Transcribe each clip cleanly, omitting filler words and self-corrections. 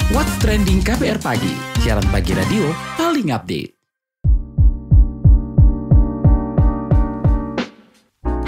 What's Trending KBR Pagi, siaran pagi radio paling update.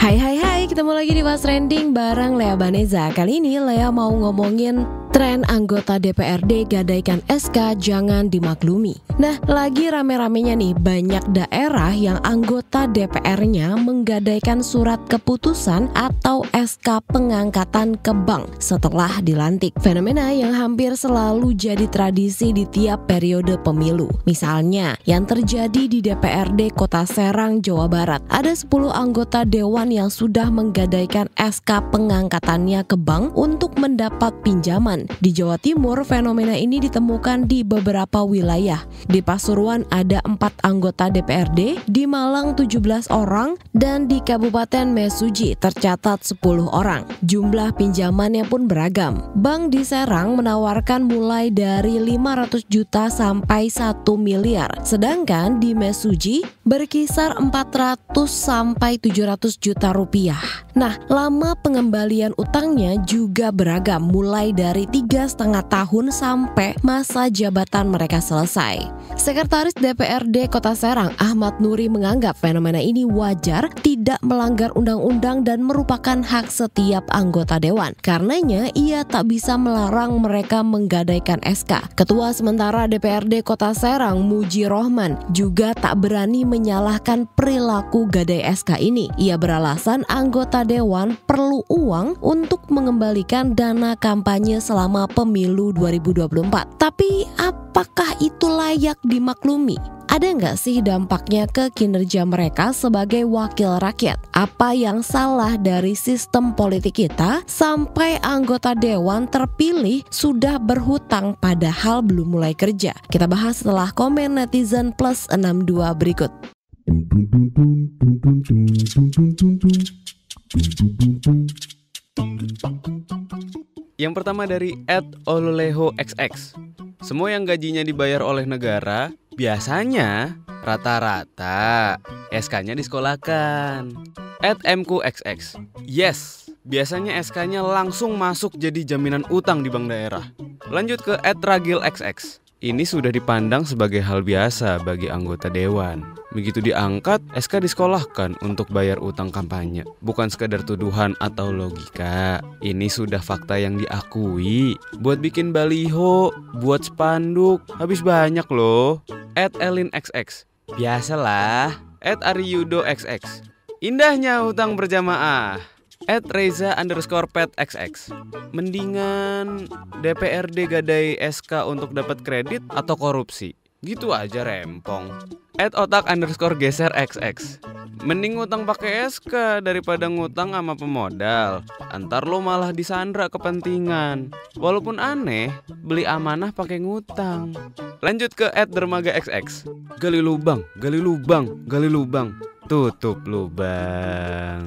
Hai, ketemu lagi di What's Trending bareng Lea Baneza. Kali ini Lea mau ngomongin tren anggota DPRD gadaikan SK jangan dimaklumi. Nah, lagi rame-ramenya nih banyak daerah yang anggota DPR-nya menggadaikan surat keputusan atau SK pengangkatan ke bank setelah dilantik. Fenomena yang hampir selalu jadi tradisi di tiap periode pemilu. Misalnya, yang terjadi di DPRD Kota Serang, Jawa Barat. Ada 10 anggota dewan yang sudah menggadaikan SK pengangkatannya ke bank untuk mendapat pinjaman. Di Jawa Timur, fenomena ini ditemukan di beberapa wilayah. Di Pasuruan ada 4 anggota DPRD, di Malang 17 orang, dan di Kabupaten Mesuji tercatat 10 orang. Jumlah pinjamannya pun beragam. Bank di Serang menawarkan mulai dari 500 juta sampai 1 miliar. Sedangkan di Mesuji berkisar 400 sampai 700 juta rupiah. Nah, lama pengembalian utangnya juga beragam, mulai dari 3,5 tahun sampai masa jabatan mereka selesai. Sekretaris DPRD Kota Serang, Ahmad Nuri, menganggap fenomena ini wajar, tidak melanggar undang-undang dan merupakan hak setiap anggota dewan. Karenanya, ia tak bisa melarang mereka menggadaikan SK. Ketua sementara DPRD Kota Serang, Muji Rohman, juga tak berani menyalahkan perilaku gadai SK ini. Ia beralasan anggota dewan perlu uang untuk mengembalikan dana kampanye selama pemilu 2024. Tapi apakah itu layak dimaklumi? Ada nggak sih dampaknya ke kinerja mereka sebagai wakil rakyat? Apa yang salah dari sistem politik kita sampai anggota dewan terpilih sudah berhutang padahal belum mulai kerja? Kita bahas setelah komen netizen plus 62 berikut. Yang pertama dari @olulehoxx. Semua yang gajinya dibayar oleh negara, biasanya rata-rata SK-nya disekolahkan. @mkuxx. Yes, biasanya SK-nya langsung masuk jadi jaminan utang di bank daerah. Lanjut ke @ragilxx. Ini sudah dipandang sebagai hal biasa bagi anggota dewan. Begitu diangkat, SK disekolahkan untuk bayar utang kampanye. Bukan sekadar tuduhan atau logika. Ini sudah fakta yang diakui. Buat bikin baliho, buat spanduk, habis banyak loh. @elinxx. Biasalah. @ariyudoxx. Indahnya utang berjamaah. @reza_petxx. Mendingan DPRD gadai SK untuk dapat kredit atau korupsi? Gitu aja rempong. @otak_geser_xx. Mending ngutang pakai SK daripada ngutang sama pemodal. Antar lo malah disandra kepentingan. Walaupun aneh, beli amanah pakai ngutang. Lanjut ke @dermagaxx. Gali lubang, gali lubang, gali lubang, tutup lubang.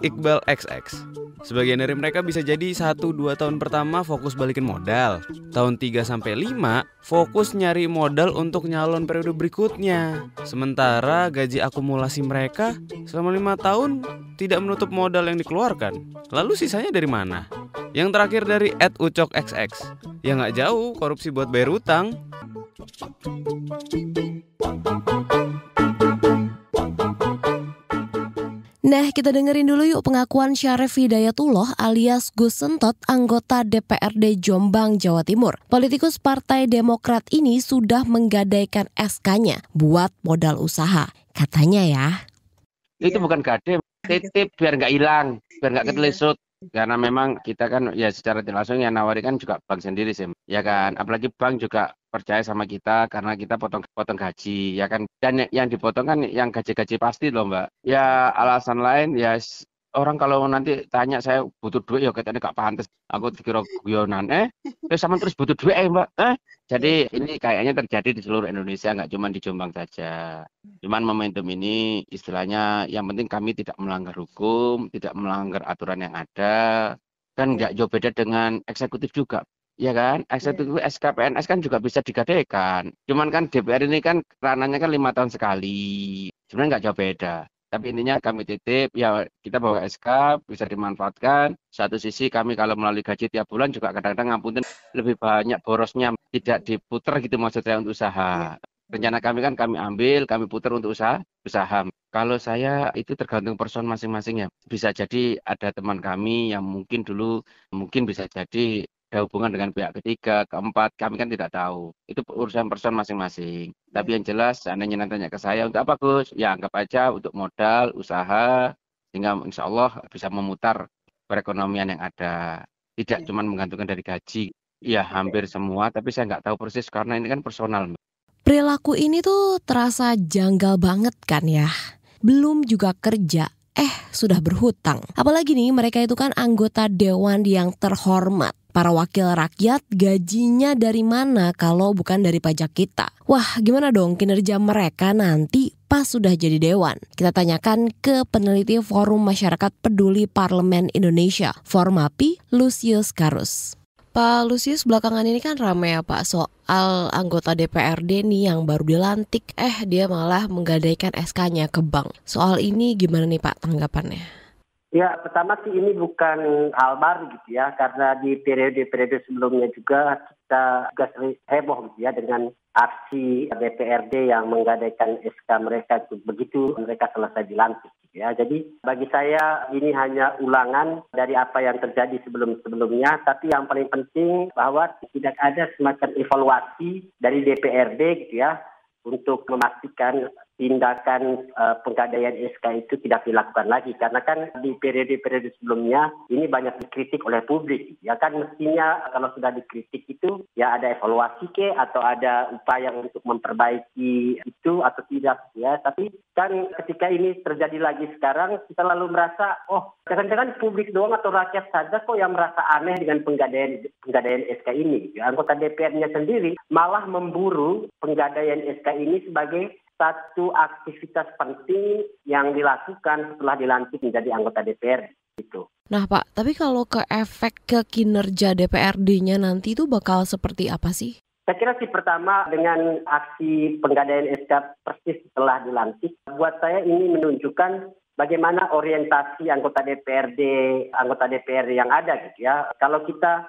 @iqbalxx. Sebagian dari mereka bisa jadi 1-2 tahun pertama fokus balikin modal. Tahun 3-5 fokus nyari modal untuk nyalon periode berikutnya. Sementara gaji akumulasi mereka selama 5 tahun tidak menutup modal yang dikeluarkan. Lalu sisanya dari mana? Yang terakhir dari @ucokxx. Ya nggak jauh, korupsi buat bayar utang. Nah, kita dengerin dulu yuk pengakuan Syarif Hidayatullah alias Gus Sentot, anggota DPRD Jombang, Jawa Timur. Politikus Partai Demokrat ini sudah menggadaikan SK-nya buat modal usaha. Katanya ya. Itu bukan gade, titip biar nggak hilang, biar nggak ketelisut. Karena memang kita kan ya secara tidak langsung yang nawari kan juga bank sendiri sih, ya kan. Apalagi bank juga percaya sama kita karena kita potong gaji, ya kan. Dan yang dipotong kan yang gaji-gaji pasti loh Mbak. Ya alasan lain ya orang kalau nanti tanya saya butuh duit ya katanya gak pantas. Aku dikira guyonan sama terus butuh duit Mbak. Jadi ini kayaknya terjadi di seluruh Indonesia, nggak cuma di Jombang saja. Cuman momentum ini istilahnya yang penting kami tidak melanggar hukum, tidak melanggar aturan yang ada, kan nggak jauh beda dengan eksekutif juga. Ya kan, eksekutif SKPNS kan juga bisa digadaikan. Cuman kan DPR ini kan ranahnya kan 5 tahun sekali. Sebenarnya nggak jauh beda. Tapi intinya kami titip, ya kita bawa SK bisa dimanfaatkan. Satu sisi kami kalau melalui gaji tiap bulan juga kadang-kadang ngapunten lebih banyak borosnya, tidak diputer gitu maksud saya untuk usaha. Rencana kami kan kami ambil, kami putar untuk usaha. Kalau saya itu tergantung person masing-masing ya. Bisa jadi ada teman kami yang mungkin dulu mungkin bisa jadi ada hubungan dengan pihak ketiga, keempat, kami kan tidak tahu. Itu urusan person masing-masing. Tapi yang jelas, seandainya nantinya ke saya untuk apa Gus? Ya anggap aja untuk modal, usaha, sehingga insya Allah bisa memutar perekonomian yang ada. Tidak cuma menggantungkan dari gaji. Ya hampir semua, tapi saya nggak tahu persis karena ini kan personal. Perilaku ini tuh terasa janggal banget kan ya. Belum juga kerja, sudah berhutang. Apalagi nih mereka itu kan anggota dewan yang terhormat. Para wakil rakyat gajinya dari mana kalau bukan dari pajak kita? Wah, gimana dong kinerja mereka nanti pas sudah jadi dewan? Kita tanyakan ke peneliti Forum Masyarakat Peduli Parlemen Indonesia, Formapi, Lusius Karus. Pak Lusius, belakangan ini kan ramai ya Pak soal anggota DPRD nih yang baru dilantik, dia malah menggadaikan SK-nya ke bank. Soal ini gimana nih Pak tanggapannya? Ya, pertama sih ini bukan hal baru gitu ya, karena di periode-periode sebelumnya juga kita juga sering heboh gitu ya dengan aksi DPRD yang menggadaikan SK mereka begitu mereka selesai dilantik gitu ya. Jadi bagi saya ini hanya ulangan dari apa yang terjadi sebelum-sebelumnya, tapi yang paling penting bahwa tidak ada semacam evaluasi dari DPRD gitu ya untuk memastikan tindakan penggadaian SK itu tidak dilakukan lagi. Karena kan di periode-periode sebelumnya ini banyak dikritik oleh publik. Ya kan mestinya kalau sudah dikritik itu ya ada evaluasi atau ada upaya untuk memperbaiki itu atau tidak ya. Tapi kan ketika ini terjadi lagi sekarang kita lalu merasa jangan-jangan publik doang atau rakyat saja kok yang merasa aneh dengan penggadaian SK ini. Ya, anggota DPR-nya sendiri malah memburu penggadaian SK ini sebagai satu aktivitas penting yang dilakukan setelah dilantik menjadi anggota DPR gitu. Nah Pak, tapi kalau ke efek ke kinerja DPRD-nya nanti itu bakal seperti apa sih? Saya kira sih pertama dengan aksi penggadaian SK persis setelah dilantik, buat saya ini menunjukkan bagaimana orientasi anggota DPR yang ada gitu ya. Kalau kita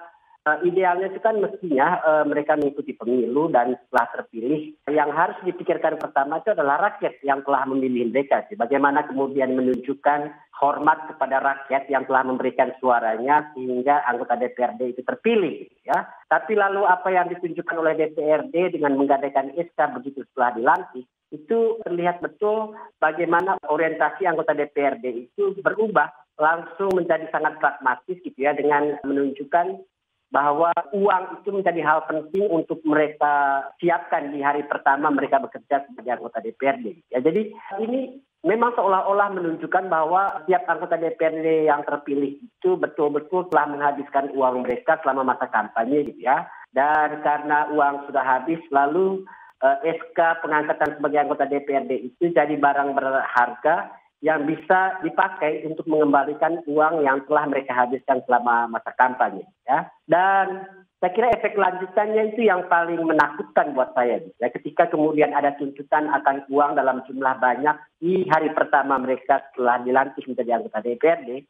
idealnya itu kan mestinya mereka mengikuti pemilu dan setelah terpilih yang harus dipikirkan pertama itu adalah rakyat yang telah memilih mereka. Bagaimana kemudian menunjukkan hormat kepada rakyat yang telah memberikan suaranya sehingga anggota DPRD itu terpilih. Ya. Tapi lalu apa yang ditunjukkan oleh DPRD dengan menggadaikan SK begitu setelah dilantik itu terlihat betul bagaimana orientasi anggota DPRD itu berubah langsung menjadi sangat pragmatis gitu ya dengan menunjukkan bahwa uang itu menjadi hal penting untuk mereka siapkan di hari pertama mereka bekerja sebagai anggota DPRD. Ya, jadi ini memang seolah-olah menunjukkan bahwa setiap anggota DPRD yang terpilih itu betul-betul telah menghabiskan uang mereka selama masa kampanye gitu ya. Dan karena uang sudah habis lalu SK pengangkatan sebagai anggota DPRD itu jadi barang berharga yang bisa dipakai untuk mengembalikan uang yang telah mereka habiskan selama masa kampanye. Ya. Dan saya kira efek lanjutannya itu yang paling menakutkan buat saya. Ya. Ketika kemudian ada tuntutan akan uang dalam jumlah banyak di hari pertama mereka setelah dilantik menjadi anggota DPRD,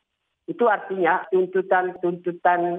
itu artinya tuntutan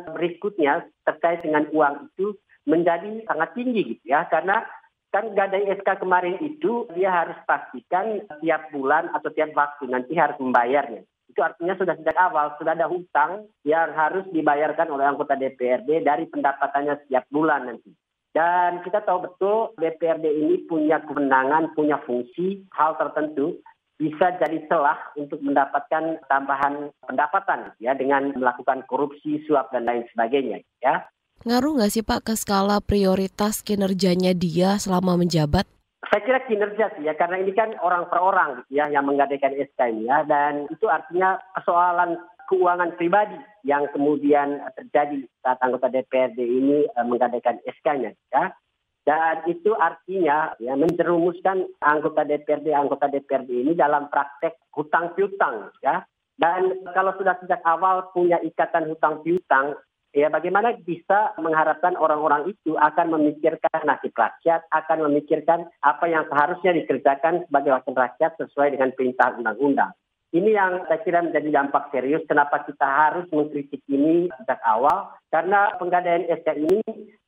berikutnya terkait dengan uang itu menjadi sangat tinggi gitu ya. Karena kan gadai SK kemarin itu dia harus pastikan tiap bulan atau tiap waktu nanti harus membayarnya. Itu artinya sudah sejak awal sudah ada hutang yang harus dibayarkan oleh anggota DPRD dari pendapatannya setiap bulan nanti. Dan kita tahu betul DPRD ini punya kewenangan, punya fungsi hal tertentu bisa jadi celah untuk mendapatkan tambahan pendapatan ya dengan melakukan korupsi, suap dan lain sebagainya ya. Ngaruh nggak sih Pak ke skala prioritas kinerjanya dia selama menjabat? Saya kira kinerja sih ya, karena ini kan orang per orang gitu ya yang menggadaikan SK ini ya, dan itu artinya persoalan keuangan pribadi yang kemudian terjadi saat anggota DPRD ini menggadaikan SK-nya ya. Dan itu artinya ya menjerumuskan anggota DPRD ini dalam praktek hutang piutang ya. Dan kalau sudah sejak awal punya ikatan hutang piutang, Ya, bagaimana bisa mengharapkan orang-orang itu akan memikirkan nasib rakyat, akan memikirkan apa yang seharusnya dikerjakan sebagai wakil rakyat sesuai dengan perintah undang-undang. Ini yang saya kira menjadi dampak serius kenapa kita harus mengkritik ini sejak awal, karena penggadaian SK ini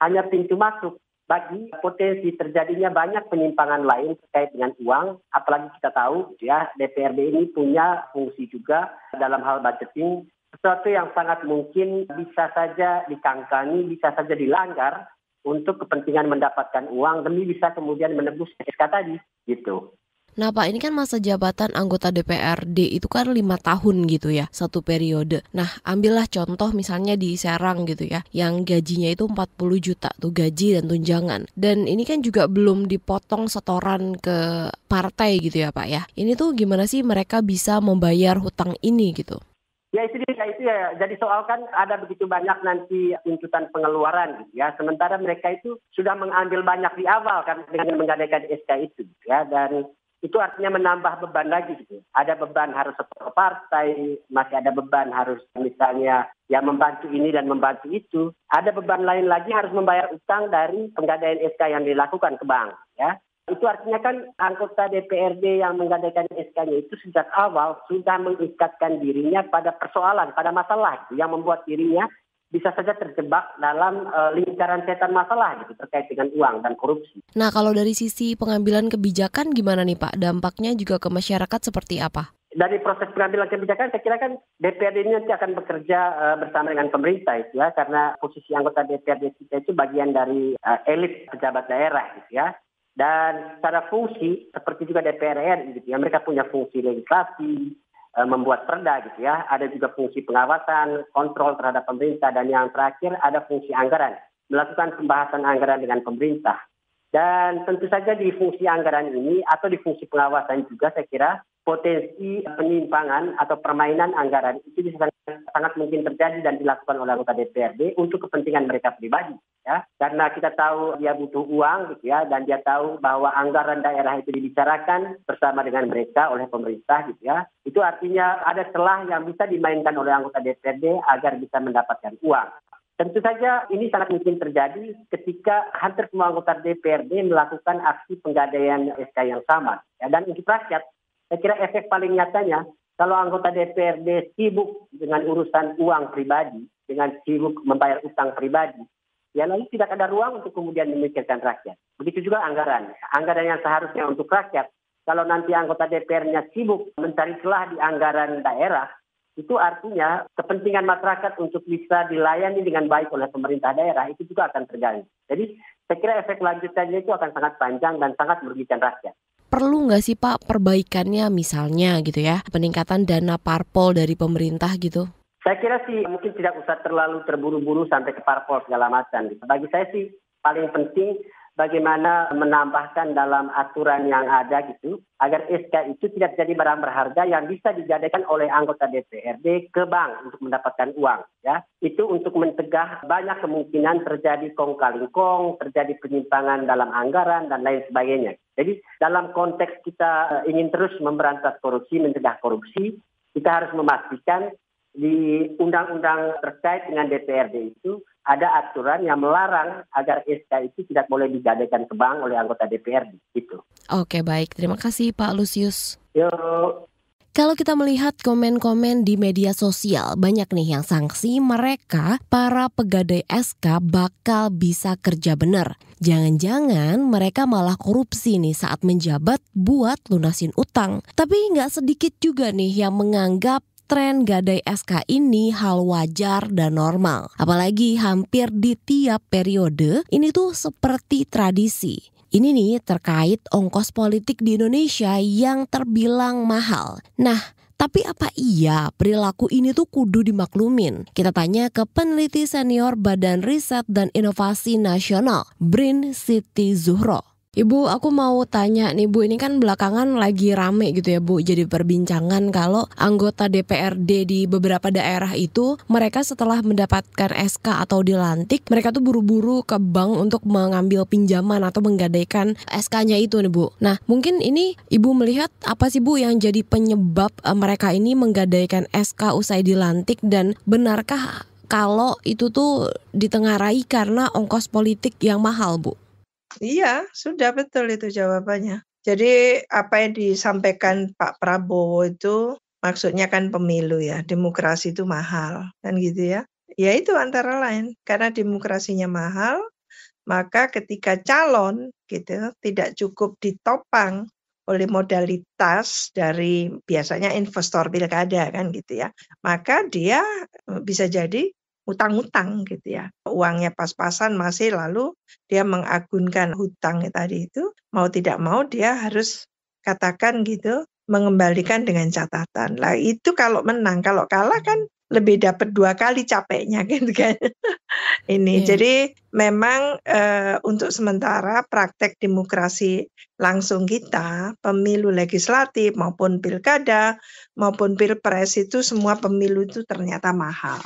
hanya pintu masuk bagi potensi terjadinya banyak penyimpangan lain terkait dengan uang, apalagi kita tahu ya DPRD ini punya fungsi juga dalam hal budgeting, sesuatu yang sangat mungkin bisa saja dikangkangi, bisa saja dilanggar untuk kepentingan mendapatkan uang demi bisa kemudian menebus SK tadi, gitu. Nah Pak, ini kan masa jabatan anggota DPRD itu kan 5 tahun gitu ya, satu periode. Nah ambillah contoh misalnya di Serang gitu ya, yang gajinya itu 40 juta tuh gaji dan tunjangan. Dan ini kan juga belum dipotong setoran ke partai gitu ya Pak ya. Ini tuh gimana sih mereka bisa membayar hutang ini gitu? Ya itu ya. Jadi soal kan ada begitu banyak nanti tuntutan pengeluaran gitu ya. Sementara mereka itu sudah mengambil banyak di awal kan dengan menggadaikan SK itu gitu ya. Dan itu artinya menambah beban lagi gitu. Ada beban harus setor partai, masih ada beban harus misalnya ya membantu ini dan membantu itu. Ada beban lain lagi harus membayar utang dari penggadaian SK yang dilakukan ke bank ya. Itu artinya kan anggota DPRD yang menggadaikan SK-nya itu sejak awal sudah mengikatkan dirinya pada persoalan, pada masalah gitu, yang membuat dirinya bisa saja terjebak dalam lingkaran setan masalah gitu terkait dengan uang dan korupsi. Nah kalau dari sisi pengambilan kebijakan gimana nih Pak? Dampaknya juga ke masyarakat seperti apa? Dari proses pengambilan kebijakan saya kira kan DPRD ini nanti akan bekerja bersama dengan pemerintah itu ya, karena posisi anggota DPRD kita itu bagian dari elit pejabat daerah gitu ya. Dan secara fungsi seperti juga DPR RI gitu ya, mereka punya fungsi legislasi, membuat perda gitu ya, ada juga fungsi pengawasan, kontrol terhadap pemerintah, dan yang terakhir ada fungsi anggaran, melakukan pembahasan anggaran dengan pemerintah. Dan tentu saja di fungsi anggaran ini atau di fungsi pengawasan juga saya kira potensi penyimpangan atau permainan anggaran itu bisa sangat mungkin terjadi dan dilakukan oleh anggota DPRD untuk kepentingan mereka pribadi ya, karena kita tahu dia butuh uang gitu ya, dan dia tahu bahwa anggaran daerah itu dibicarakan bersama dengan mereka oleh pemerintah gitu ya. Itu artinya ada celah yang bisa dimainkan oleh anggota DPRD agar bisa mendapatkan uang. Tentu saja ini sangat mungkin terjadi ketika hampir semua anggota DPRD melakukan aksi penggadaian SK yang sama ya, dan untuk rakyat saya kira efek paling nyatanya kalau anggota DPRD sibuk dengan urusan uang pribadi, dengan sibuk membayar utang pribadi, ya lalu tidak ada ruang untuk kemudian memikirkan rakyat. Begitu juga anggaran. Anggaran yang seharusnya untuk rakyat, kalau nanti anggota DPR-nya sibuk mencari celah di anggaran daerah, itu artinya kepentingan masyarakat untuk bisa dilayani dengan baik oleh pemerintah daerah itu juga akan terganggu. Jadi saya kira efek lanjutannya itu akan sangat panjang dan sangat merugikan rakyat. Perlu nggak sih Pak perbaikannya misalnya gitu ya, peningkatan dana parpol dari pemerintah gitu? Saya kira sih mungkin tidak usah terlalu terburu-buru sampai ke parpol segala macam. Bagi saya sih paling penting bagaimana menambahkan dalam aturan yang ada gitu, agar SK itu tidak jadi barang berharga yang bisa digadaikan oleh anggota DPRD ke bank untuk mendapatkan uang. Ya, itu untuk mencegah banyak kemungkinan terjadi kong kali kong, terjadi penyimpangan dalam anggaran dan lain sebagainya. Jadi dalam konteks kita ingin terus memberantas korupsi, mencegah korupsi, kita harus memastikan di undang-undang terkait dengan DPRD itu ada aturan yang melarang agar SK itu tidak boleh digadaikan ke bank oleh anggota DPRD. Gitu. Oke baik, terima kasih Pak Lusius. Yuk. Kalau kita melihat komen-komen di media sosial, banyak nih yang sanksi mereka, para pegadai SK bakal bisa kerja benar. Jangan-jangan mereka malah korupsi nih saat menjabat buat lunasin utang. Tapi nggak sedikit juga nih yang menganggap tren gadai SK ini hal wajar dan normal. Apalagi hampir di tiap periode, ini tuh seperti tradisi. Ini nih terkait ongkos politik di Indonesia yang terbilang mahal. Nah, tapi apa iya perilaku ini tuh kudu dimaklumin? Kita tanya ke peneliti senior Badan Riset dan Inovasi Nasional, BRIN Siti Zuhro. Ibu, aku mau tanya nih Bu, ini kan belakangan lagi rame gitu ya Bu, jadi perbincangan kalau anggota DPRD di beberapa daerah itu mereka setelah mendapatkan SK atau dilantik, mereka tuh buru-buru ke bank untuk mengambil pinjaman atau menggadaikan SK-nya itu nih Bu. Nah, mungkin ini Ibu melihat apa sih Bu yang jadi penyebab mereka ini menggadaikan SK usai dilantik, dan benarkah kalau itu tuh ditengarai karena ongkos politik yang mahal, Bu? Iya, sudah betul itu jawabannya. Jadi apa yang disampaikan Pak Prabowo itu maksudnya kan pemilu ya, demokrasi itu mahal, kan gitu ya. Ya itu antara lain, karena demokrasinya mahal, maka ketika calon gitu tidak cukup ditopang oleh modalitas dari biasanya investor pilkada kan gitu ya, maka dia bisa jadi utang-utang gitu ya. Uangnya pas-pasan masih, lalu dia mengagunkan hutang tadi itu, mau tidak mau dia harus katakan gitu, mengembalikan dengan catatan. Lah itu kalau menang, kalau kalah kan lebih dapat 2 kali capeknya gitu kan. Ini. Jadi memang untuk sementara praktek demokrasi langsung kita, pemilu legislatif maupun pilkada maupun pilpres itu semua pemilu itu ternyata mahal.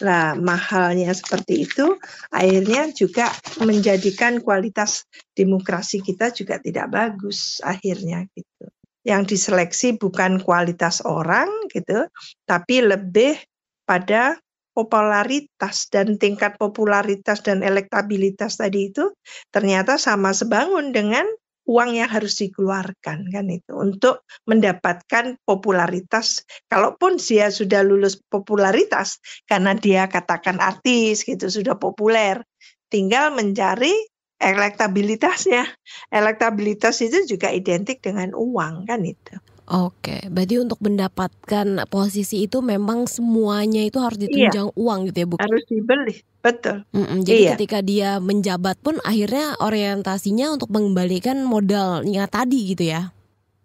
Nah, mahalnya seperti itu akhirnya juga menjadikan kualitas demokrasi kita juga tidak bagus akhirnya gitu. Yang diseleksi bukan kualitas orang gitu, tapi lebih pada popularitas, dan tingkat popularitas dan elektabilitas tadi itu ternyata sama sebangun dengan uang yang harus dikeluarkan kan itu untuk mendapatkan popularitas. Kalaupun dia sudah lulus popularitas karena dia katakan artis gitu, sudah populer, tinggal mencari elektabilitasnya. Elektabilitas itu juga identik dengan uang kan itu. Oke, berarti untuk mendapatkan posisi itu memang semuanya itu harus ditunjang uang gitu ya, Bu? Harus dibeli, betul. Jadi ketika dia menjabat pun akhirnya orientasinya untuk mengembalikan modalnya tadi gitu ya?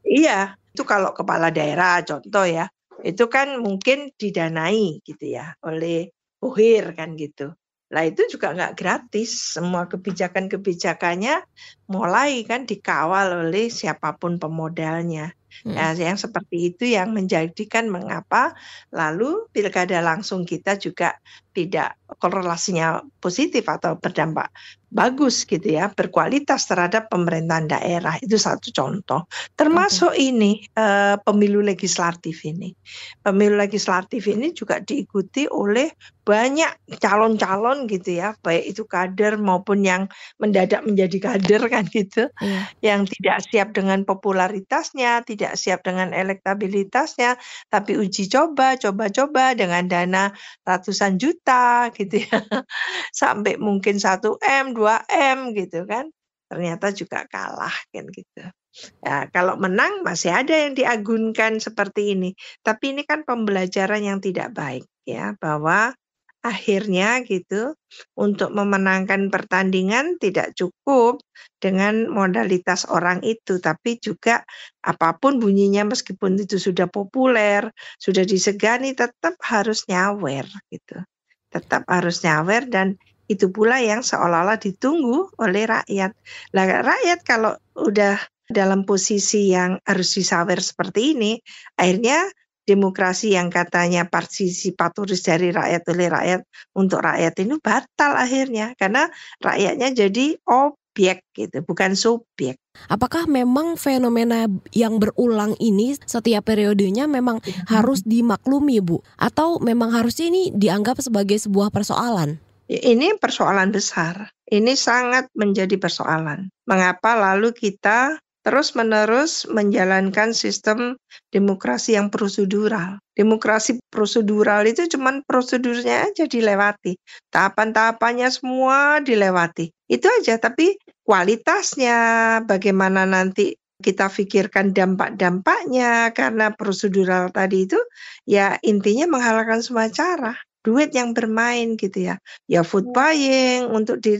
Iya, itu kalau kepala daerah contoh ya, itu kan mungkin didanai gitu ya oleh UHIR kan gitu. Lah itu juga nggak gratis, semua kebijakan-kebijakannya mulai kan dikawal oleh siapapun pemodalnya. Nah, yang seperti itu yang menjadikan mengapa lalu pilkada langsung kita juga tidak korelasinya positif atau berdampak bagus gitu ya, berkualitas terhadap pemerintahan daerah. Itu satu contoh. Termasuk ini pemilu legislatif ini. Pemilu legislatif ini juga diikuti oleh banyak calon-calon gitu ya, baik itu kader maupun yang mendadak menjadi kader kan gitu, yang tidak siap dengan popularitasnya, tidak siap dengan elektabilitasnya, tapi uji coba dengan dana ratusan juta gitu ya, sampai mungkin 1M, 2M gitu kan, ternyata juga kalah kan gitu. Ya, kalau menang masih ada yang diagunkan seperti ini, tapi ini kan pembelajaran yang tidak baik ya, bahwa akhirnya gitu untuk memenangkan pertandingan tidak cukup dengan modalitas orang itu, tapi juga apapun bunyinya meskipun itu sudah populer, sudah disegani, tetap harus nyawer gitu. Tetap harus nyawer, dan itu pula yang seolah-olah ditunggu oleh rakyat. Lah rakyat kalau udah dalam posisi yang harus disawer seperti ini, akhirnya demokrasi yang katanya partisipatoris dari rakyat oleh rakyat untuk rakyat ini batal akhirnya, karena rakyatnya jadi objek gitu, bukan subjek. Apakah memang fenomena yang berulang ini setiap periodenya memang harus dimaklumi, Bu? Atau memang harusnya ini dianggap sebagai sebuah persoalan? Ini persoalan besar. Ini sangat menjadi persoalan. Mengapa lalu kita terus-menerus menjalankan sistem demokrasi yang prosedural. Demokrasi prosedural itu cuman prosedurnya aja dilewati. Tahapan-tahapannya semua dilewati. Itu aja, tapi kualitasnya bagaimana nanti kita pikirkan dampak-dampaknya, karena prosedural tadi itu ya intinya menghalalkan semua cara. Duit yang bermain gitu ya. Ya food buying, untuk di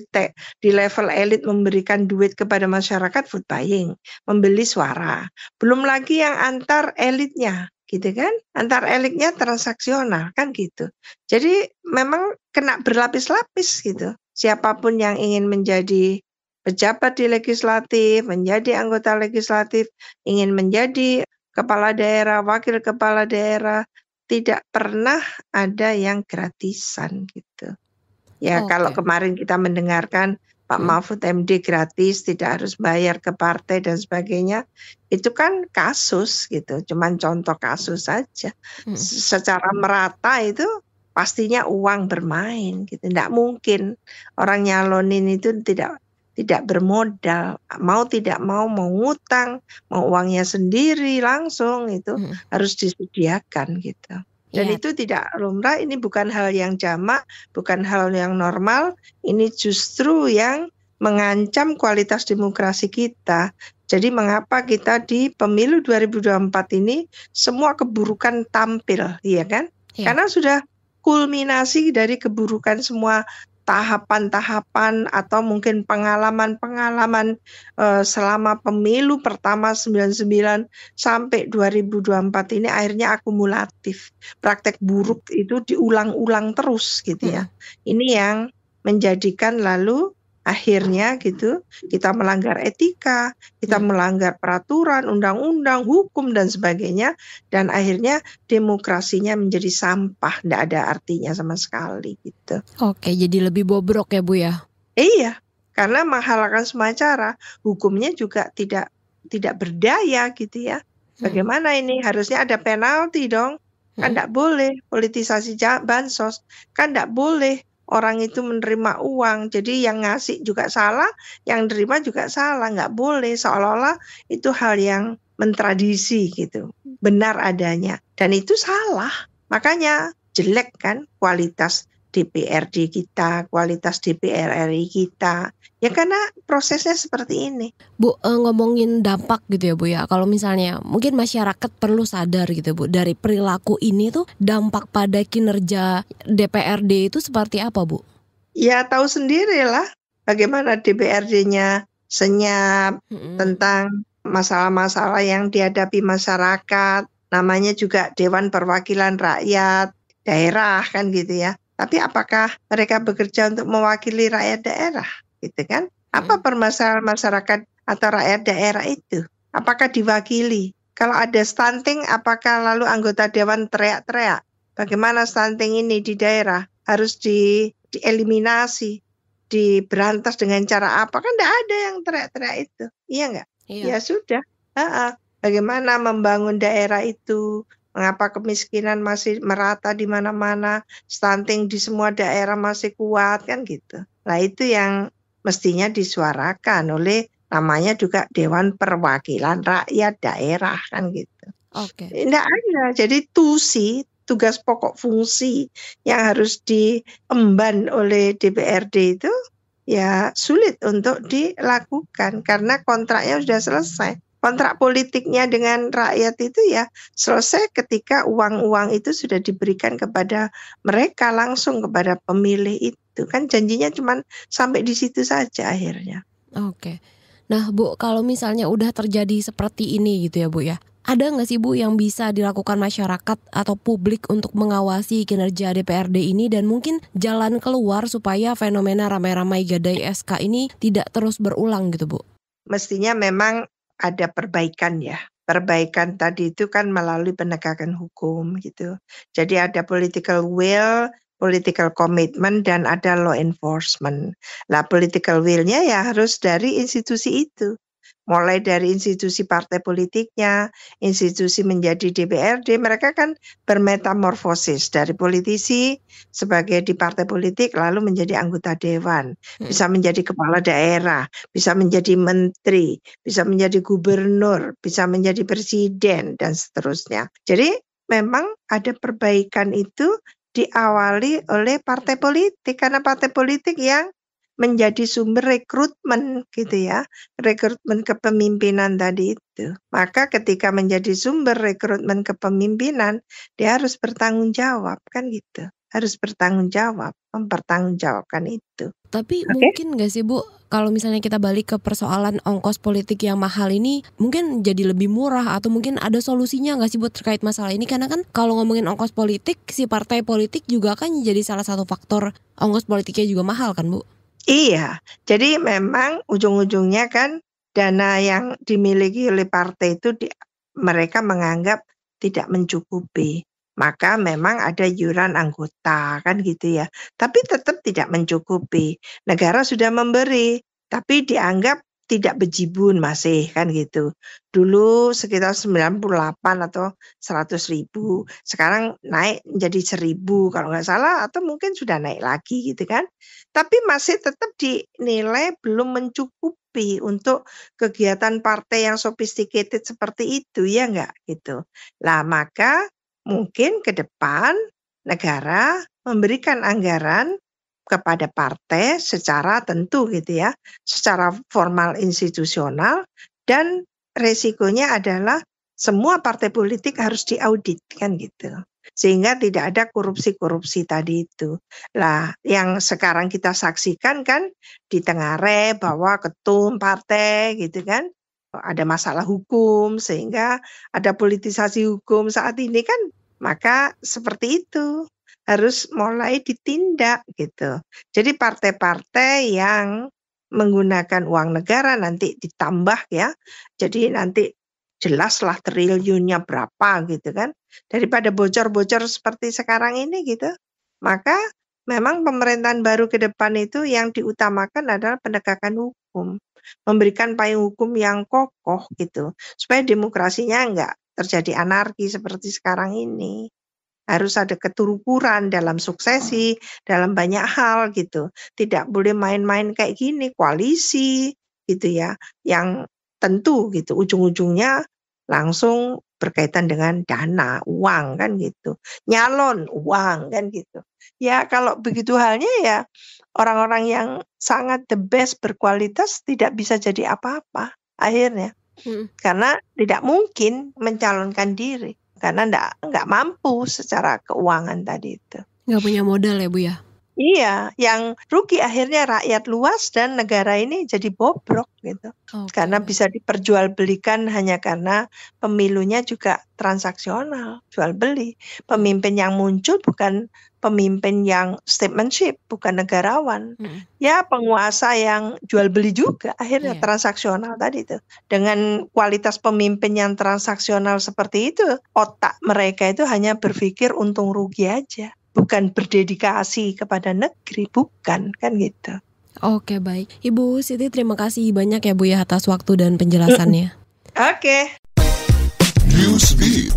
level elit memberikan duit kepada masyarakat, food buying, membeli suara. Belum lagi yang antar elitnya gitu kan. Antar elitnya transaksional kan gitu. Jadi memang kena berlapis-lapis gitu. Siapapun yang ingin menjadi pejabat di legislatif, menjadi anggota legislatif, ingin menjadi kepala daerah, wakil kepala daerah, tidak pernah ada yang gratisan gitu. Ya kalau kemarin kita mendengarkan Pak Mahfud MD gratis, tidak harus bayar ke partai dan sebagainya, itu kan kasus gitu, cuman contoh kasus saja. Secara merata itu pastinya uang bermain gitu. Tidak mungkin orang nyalonin itu tidak bermodal, mau tidak mau ngutang, mau uangnya sendiri langsung itu harus disediakan gitu. Dan Iya. itu tidak lumrah, ini bukan hal yang jamak, bukan hal yang normal, ini justru yang mengancam kualitas demokrasi kita. Jadi mengapa kita di pemilu 2024 ini semua keburukan tampil, ya kan? Iya. Karena sudah kulminasi dari keburukan semua tahapan-tahapan atau mungkin pengalaman-pengalaman selama pemilu pertama 99 sampai 2024 ini akhirnya akumulatif. Praktek buruk itu diulang-ulang terus gitu ya. Ini yang menjadikan lalu akhirnya gitu kita melanggar etika, kita melanggar peraturan, undang-undang, hukum dan sebagainya, dan akhirnya demokrasinya menjadi sampah, tidak ada artinya sama sekali gitu. Oke, jadi lebih bobrok ya Bu ya? Iya, karena menghalalkan semua cara, hukumnya juga tidak berdaya gitu ya. Bagaimana ini? Harusnya ada penalti dong. Kan tidak boleh politisasi bansos, kan tidak boleh orang itu menerima uang, jadi yang ngasih juga salah, yang nerima juga salah, nggak boleh, seolah-olah itu hal yang mentradisi gitu, benar adanya, dan itu salah, makanya jelek kan kualitas DPRD kita, kualitas DPR RI kita, ya karena prosesnya seperti ini. Bu, ngomongin dampak gitu ya Bu ya, kalau misalnya mungkin masyarakat perlu sadar gitu Bu, dari perilaku ini tuh dampak pada kinerja DPRD itu seperti apa Bu? Ya tahu sendirilah bagaimana DPRD-nya senyap tentang masalah-masalah yang dihadapi masyarakat, namanya juga Dewan Perwakilan Rakyat Daerah kan gitu ya. Tapi apakah mereka bekerja untuk mewakili rakyat daerah, gitu kan? Apa permasalahan masyarakat atau rakyat daerah itu? Apakah diwakili? Kalau ada stunting, apakah lalu anggota dewan teriak-teriak? Bagaimana stunting ini di daerah? Harus dieliminasi, diberantas dengan cara apa? Kan tidak ada yang teriak-teriak itu, iya nggak? Iya. Ya sudah. Bagaimana membangun daerah itu? Mengapa kemiskinan masih merata di mana-mana, stunting di semua daerah masih kuat kan gitu. Nah itu yang mestinya disuarakan oleh namanya juga Dewan Perwakilan Rakyat Daerah kan gitu. Oke. Tidak ada, jadi tugas pokok fungsi yang harus diemban oleh DPRD itu ya sulit untuk dilakukan karena kontraknya sudah selesai. Kontrak politiknya dengan rakyat itu ya selesai ketika uang-uang itu sudah diberikan kepada mereka langsung kepada pemilih itu. Kan janjinya cuma sampai di situ saja akhirnya. Oke. Nah Bu, kalau misalnya udah terjadi seperti ini gitu ya Bu ya, ada nggak sih Bu yang bisa dilakukan masyarakat atau publik untuk mengawasi kinerja DPRD ini dan mungkin jalan keluar supaya fenomena ramai-ramai gadai SK ini tidak terus berulang gitu Bu? Mestinya memang ada perbaikan ya. Perbaikan tadi itu kan melalui penegakan hukum gitu. Jadi ada political will, political commitment, dan ada law enforcement. Nah political will-nya ya harus dari institusi itu. Mulai dari institusi partai politiknya, institusi menjadi DPRD, mereka kan bermetamorfosis dari politisi sebagai di partai politik lalu menjadi anggota dewan, bisa menjadi kepala daerah, bisa menjadi menteri, bisa menjadi gubernur, bisa menjadi presiden dan seterusnya. Jadi memang ada perbaikan itu diawali oleh partai politik karena partai politik yang menjadi sumber rekrutmen gitu ya, rekrutmen kepemimpinan tadi itu. Maka ketika menjadi sumber rekrutmen kepemimpinan, dia harus bertanggung jawab kan gitu. Harus bertanggung jawab, mempertanggungjawabkan itu. Tapi mungkin nggak sih Bu, kalau misalnya kita balik ke persoalan ongkos politik yang mahal ini, mungkin jadi lebih murah atau mungkin ada solusinya nggak sih Bu terkait masalah ini? Karena kan kalau ngomongin ongkos politik, si partai politik juga kan jadi salah satu faktor ongkos politiknya juga mahal kan Bu? Iya, jadi memang ujung-ujungnya kan dana yang dimiliki oleh partai itu mereka menganggap tidak mencukupi. Maka memang ada iuran anggota kan gitu ya. Tapi tetap tidak mencukupi. Negara sudah memberi, tapi dianggap tidak bejibun masih kan gitu. Dulu sekitar 98 atau 100.000, sekarang naik menjadi 1.000 kalau nggak salah, atau mungkin sudah naik lagi gitu kan. Tapi masih tetap dinilai belum mencukupi untuk kegiatan partai yang sophisticated seperti itu, ya nggak gitu. Lah maka mungkin ke depan negara memberikan anggaran kepada partai secara tentu gitu ya, secara formal institusional, dan resikonya adalah semua partai politik harus diaudit kan gitu. Sehingga tidak ada korupsi-korupsi tadi itu. Lah yang sekarang kita saksikan kan ditengarai bahwa ketum partai gitu kan ada masalah hukum sehingga ada politisasi hukum saat ini kan, maka seperti itu harus mulai ditindak gitu. Jadi partai-partai yang menggunakan uang negara nanti ditambah ya. Jadi nanti jelaslah triliunnya berapa gitu kan. Daripada bocor-bocor seperti sekarang ini gitu. Maka memang pemerintahan baru ke depan itu yang diutamakan adalah penegakan hukum. Memberikan payung hukum yang kokoh gitu. Supaya demokrasinya enggak terjadi anarki seperti sekarang ini. Harus ada keterukuran dalam suksesi, dalam banyak hal gitu. Tidak boleh main-main kayak gini, koalisi gitu ya. Yang tentu gitu, ujung-ujungnya langsung berkaitan dengan dana, uang kan gitu. Nyalon, uang kan gitu. Ya kalau begitu halnya ya orang-orang yang sangat the best berkualitas tidak bisa jadi apa-apa akhirnya. Karena tidak mungkin mencalonkan diri. Karena nggak mampu secara keuangan tadi itu. Nggak punya modal ya Bu ya? Iya, yang rugi akhirnya rakyat luas dan negara ini jadi bobrok gitu. Karena bisa diperjualbelikan hanya karena pemilunya juga transaksional, jual beli. Pemimpin yang muncul bukan pemimpin yang statementship, bukan negarawan. Ya penguasa yang jual beli juga akhirnya transaksional tadi itu. Dengan kualitas pemimpin yang transaksional seperti itu, otak mereka itu hanya berpikir untung rugi aja. Bukan berdedikasi kepada negeri, bukan kan gitu. Oke baik, Ibu Siti terima kasih banyak ya Bu ya atas waktu dan penjelasannya. Oke. Newsbeat.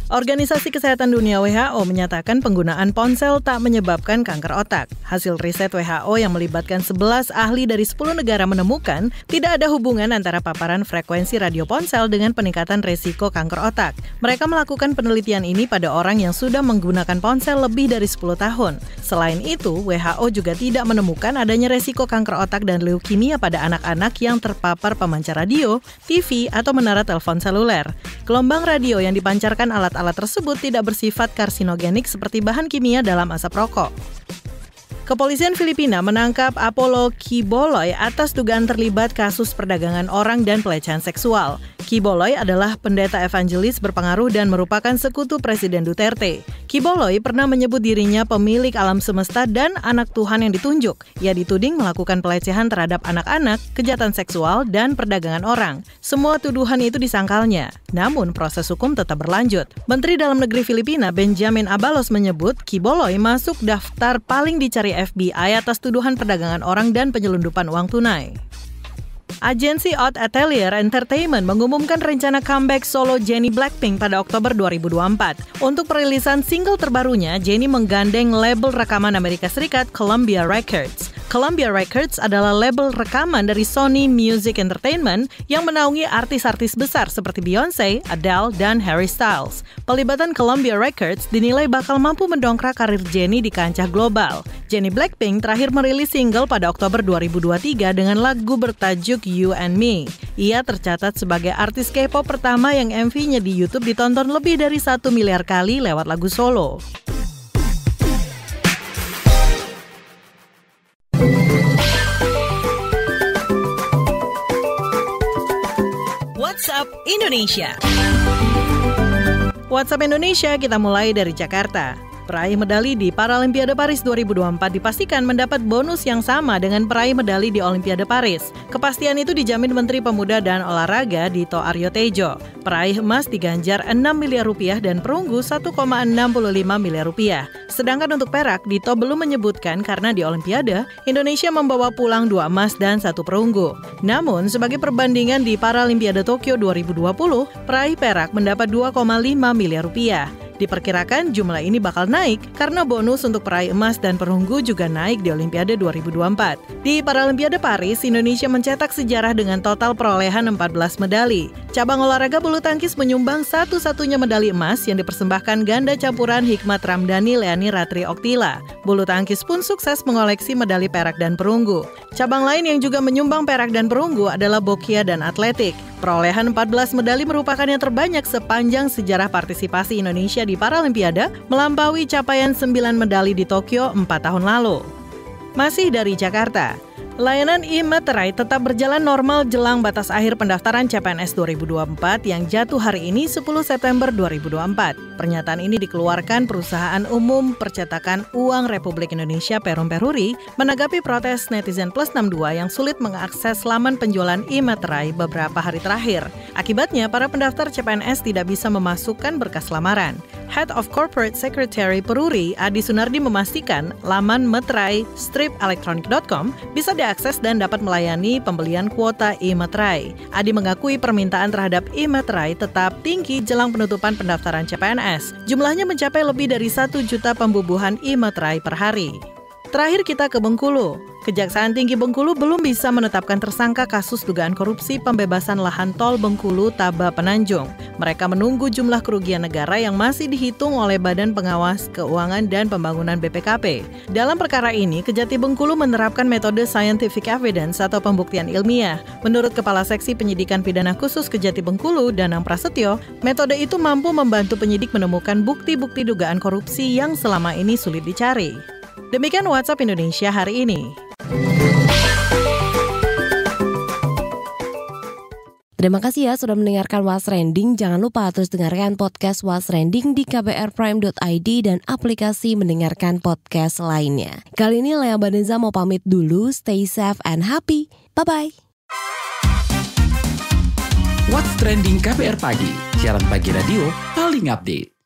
Organisasi Kesehatan Dunia WHO menyatakan penggunaan ponsel tak menyebabkan kanker otak. Hasil riset WHO yang melibatkan 11 ahli dari 10 negara menemukan tidak ada hubungan antara paparan frekuensi radio ponsel dengan peningkatan risiko kanker otak. Mereka melakukan penelitian ini pada orang yang sudah menggunakan ponsel lebih dari 10 tahun. Selain itu, WHO juga tidak menemukan adanya risiko kanker otak dan leukemia pada anak-anak yang terpapar pemancar radio, TV, atau menara telepon seluler. Gelombang radio yang dipancarkan alat tersebut tidak bersifat karsinogenik seperti bahan kimia dalam asap rokok. Kepolisian Filipina menangkap Apollo Quiboloy atas dugaan terlibat kasus perdagangan orang dan pelecehan seksual. Quiboloy adalah pendeta evangelis berpengaruh dan merupakan sekutu Presiden Duterte. Quiboloy pernah menyebut dirinya pemilik alam semesta dan anak Tuhan yang ditunjuk. Ia dituding melakukan pelecehan terhadap anak-anak, kejahatan seksual, dan perdagangan orang. Semua tuduhan itu disangkalnya, namun proses hukum tetap berlanjut. Menteri Dalam Negeri Filipina Benjamin Abalos menyebut Quiboloy masuk daftar paling dicari FBI atas tuduhan perdagangan orang dan penyelundupan uang tunai. Agensi Haute Atelier Entertainment mengumumkan rencana comeback solo Jennie Blackpink pada Oktober 2024. Untuk perilisan single terbarunya, Jennie menggandeng label rekaman Amerika Serikat Columbia Records. Columbia Records adalah label rekaman dari Sony Music Entertainment yang menaungi artis-artis besar seperti Beyoncé, Adele, dan Harry Styles. Pelibatan Columbia Records dinilai bakal mampu mendongkrak karir Jennie di kancah global. Jennie Blackpink terakhir merilis single pada Oktober 2023 dengan lagu bertajuk You and Me. Ia tercatat sebagai artis K-pop pertama yang MV-nya di YouTube ditonton lebih dari 1 miliar kali lewat lagu solo. WhatsApp Indonesia. WhatsApp Indonesia kita mulai dari Jakarta. Peraih medali di Paralimpiade Paris 2024 dipastikan mendapat bonus yang sama dengan peraih medali di Olimpiade Paris. Kepastian itu dijamin Menteri Pemuda dan Olahraga Dito Aryo Tejo. Peraih emas diganjar 6 miliar rupiah dan perunggu 1,65 miliar rupiah. Sedangkan untuk perak, Dito belum menyebutkan karena di Olimpiade, Indonesia membawa pulang 2 emas dan 1 perunggu. Namun, sebagai perbandingan di Paralimpiade Tokyo 2020, peraih perak mendapat 2,5 miliar rupiah. Diperkirakan jumlah ini bakal naik karena bonus untuk peraih emas dan perunggu juga naik di Olimpiade 2024. Di Paralimpiade Paris, Indonesia mencetak sejarah dengan total perolehan 14 medali. Cabang olahraga bulu tangkis menyumbang satu-satunya medali emas yang dipersembahkan ganda campuran Hikmat Ramdhani Leani Ratri Oktila. Bulu tangkis pun sukses mengoleksi medali perak dan perunggu. Cabang lain yang juga menyumbang perak dan perunggu adalah bokia dan atletik. Perolehan 14 medali merupakan yang terbanyak sepanjang sejarah partisipasi Indonesia di Paralimpiade, melampaui capaian 9 medali di Tokyo 4 tahun lalu. Masih dari Jakarta, layanan e-Materai tetap berjalan normal jelang batas akhir pendaftaran CPNS 2024 yang jatuh hari ini 10 September 2024. Pernyataan ini dikeluarkan Perusahaan Umum Percetakan Uang Republik Indonesia Perum Peruri menanggapi protes netizen Plus 62 yang sulit mengakses laman penjualan e-Materai beberapa hari terakhir. Akibatnya, para pendaftar CPNS tidak bisa memasukkan berkas lamaran. Head of Corporate Secretary Peruri, Adi Sunardi memastikan laman meterai-electronic.com bisa diakses dan dapat melayani pembelian kuota e-Materai. Adi mengakui permintaan terhadap e-Materai tetap tinggi jelang penutupan pendaftaran CPNS. Jumlahnya mencapai lebih dari 1 juta pembubuhan e-Materai per hari. Terakhir kita ke Bengkulu. Kejaksaan Tinggi Bengkulu belum bisa menetapkan tersangka kasus dugaan korupsi pembebasan lahan tol Bengkulu Taba Penanjung. Mereka menunggu jumlah kerugian negara yang masih dihitung oleh Badan Pengawas Keuangan dan Pembangunan BPKP. Dalam perkara ini, Kejati Bengkulu menerapkan metode scientific evidence atau pembuktian ilmiah. Menurut Kepala Seksi Penyidikan Pidana Khusus Kejati Bengkulu, Danang Prasetyo, metode itu mampu membantu penyidik menemukan bukti-bukti dugaan korupsi yang selama ini sulit dicari. Demikian WhatsApp Indonesia hari ini. Terima kasih ya sudah mendengarkan What's Trending. Jangan lupa terus dengarkan podcast What's Trending di kbrprime.id dan aplikasi mendengarkan podcast lainnya. Kali ini Lea Baneza mau pamit dulu. Stay safe and happy. Bye-bye. What's Trending KBR Pagi, siaran pagi radio paling update.